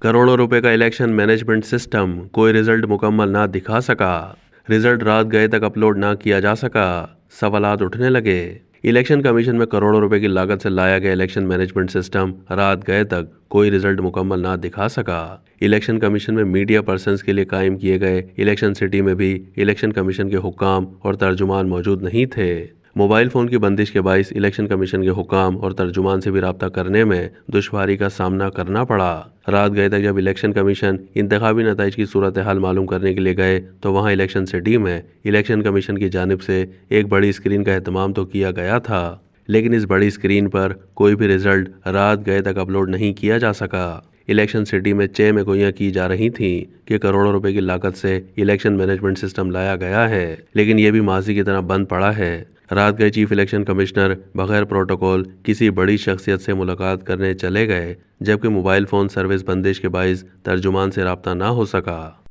करोड़ों रुपए का इलेक्शन मैनेजमेंट सिस्टम, कोई रिजल्ट मुकम्मल ना दिखा सका। रिजल्ट रात गए तक अपलोड ना किया जा सका। सवालात उठने लगे। इलेक्शन कमीशन में करोड़ों रुपए की लागत से लाया गया इलेक्शन मैनेजमेंट सिस्टम रात गए तक कोई रिजल्ट मुकम्मल ना दिखा सका। इलेक्शन कमीशन में मीडिया पर्सन्स के लिए कायम किए गए इलेक्शन सिटी में भी इलेक्शन कमीशन के हुक्काम और तर्जुमान मौजूद नहीं थे। मोबाइल फ़ोन की बंदिश के बाइस इलेक्शन कमीशन के हुक्काम और तर्जुमान से भी रब्ता करने में दुश्वारी का सामना करना पड़ा। रात गए तक जब इलेक्शन कमीशन इंतखाबी नताइज की सूरत हाल मालूम करने के लिए गए तो वहां इलेक्शन सिटी में इलेक्शन कमीशन की जानिब से एक बड़ी स्क्रीन का एहतमाम तो किया गया था, लेकिन इस बड़ी स्क्रीन पर कोई भी रिजल्ट रात गए तक अपलोड नहीं किया जा सका। इलेक्शन सिटी में चे में गोइयां की जा रही थीं कि करोड़ों रुपए की लागत से इलेक्शन मैनेजमेंट सिस्टम लाया गया है, लेकिन यह भी माजी की तरह बंद पड़ा है। रात गए चीफ इलेक्शन कमिश्नर बगैर प्रोटोकॉल किसी बड़ी शख्सियत से मुलाकात करने चले गए, जबकि मोबाइल फ़ोन सर्विस बंदिश के बाइस तर्जुमान से रब्ता ना हो सका।